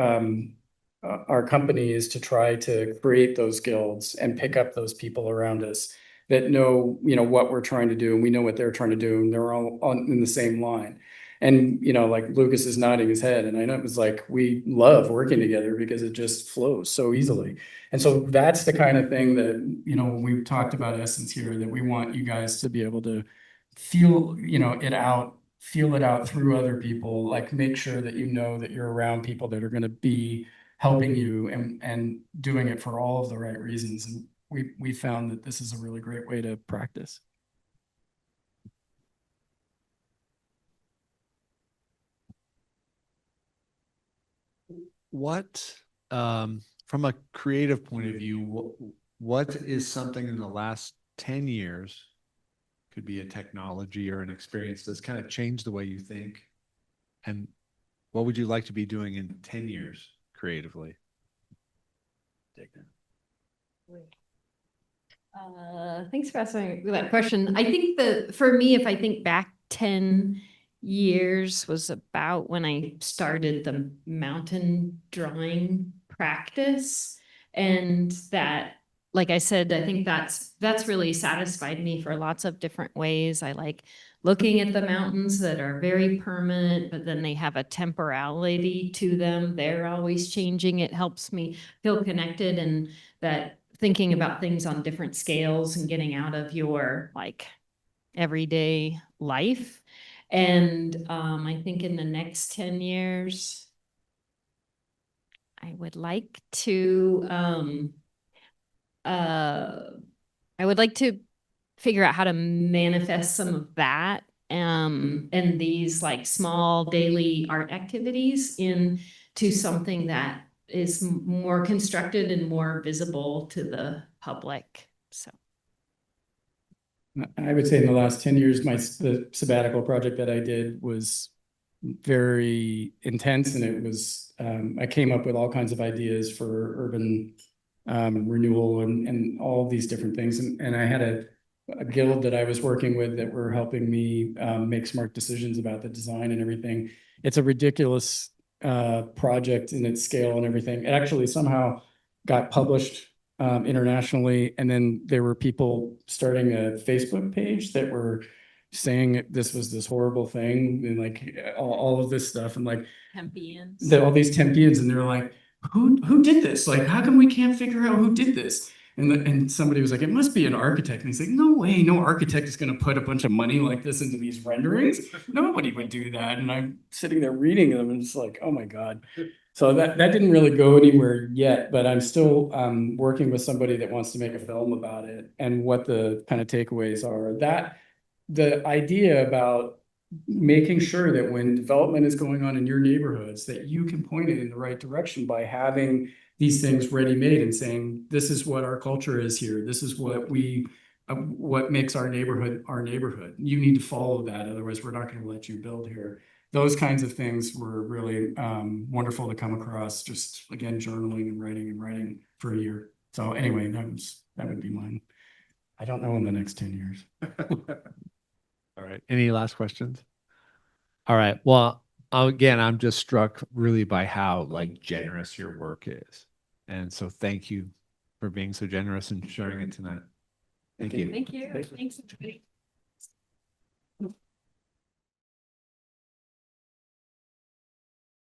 company is to try to create those guilds and pick up those people around us that know, you know, what we're trying to do, and we know what they're trying to do, and they're all in the same line. And, you know, like Lucas is nodding his head, and I know it was like, we love working together because it just flows so easily. And so that's the kind of thing that, you know, when we've talked about essence here, that we want you guys to be able to feel, you know, feel it out through other people, like make sure that you know that you're around people that are going to be helping you and doing it for all of the right reasons. And we found that this is a really great way to practice. What, from a creative point of view, what is something in the last 10 years, could be a technology or an experience that's kind of changed the way you think? And what would you like to be doing in 10 years creatively? Thanks for asking that question. I think for me, if I think back 10 years was about when I started the mountain drawing practice. And that, like I said, I think that's really satisfied me for lots of different ways. I like looking at the mountains that are very permanent, but then they have a temporality to them. They're always changing. It helps me feel connected, and that thinking about things on different scales and getting out of your like everyday life. And I think in the next 10 years, I would like to I would like to figure out how to manifest some of that and these like small daily art activities into something that is more constructed and more visible to the public. So. I would say in the last 10 years, the sabbatical project that I did was very intense, and it was, I came up with all kinds of ideas for urban renewal and all these different things. And I had a guild that I was working with that were helping me make smart decisions about the design and everything. It's a ridiculous project in its scale and everything. It actually somehow got published internationally, and then there were people starting a Facebook page that were saying this was this horrible thing and like all of this stuff, and like Tempians. all these Tempians, and they're like, who did this? Like, how come we can't figure out who did this? And somebody was like, it must be an architect. And he's like, no way, no architect is going to put a bunch of money like this into these renderings. Nobody would do that. And I'm sitting there reading them, and it's like, oh my God. So that didn't really go anywhere yet, but I'm still working with somebody that wants to make a film about it and what the kind of takeaways are. That the idea about making sure that when development is going on in your neighborhoods, that you can point it in the right direction by having these things ready-made and saying, this is what our culture is here. This is what what makes our neighborhood our neighborhood. You need to follow that. Otherwise, we're not going to let you build here. Those kinds of things were really wonderful to come across, just again, journaling and writing for a year. So anyway, that would be mine. I don't know in the next 10 years. All right. Any last questions? All right. Well, again, I'm just struck really by how like generous your work is. And so thank you for being so generous and sharing it tonight. Thank you. Thank you. Thanks, everybody.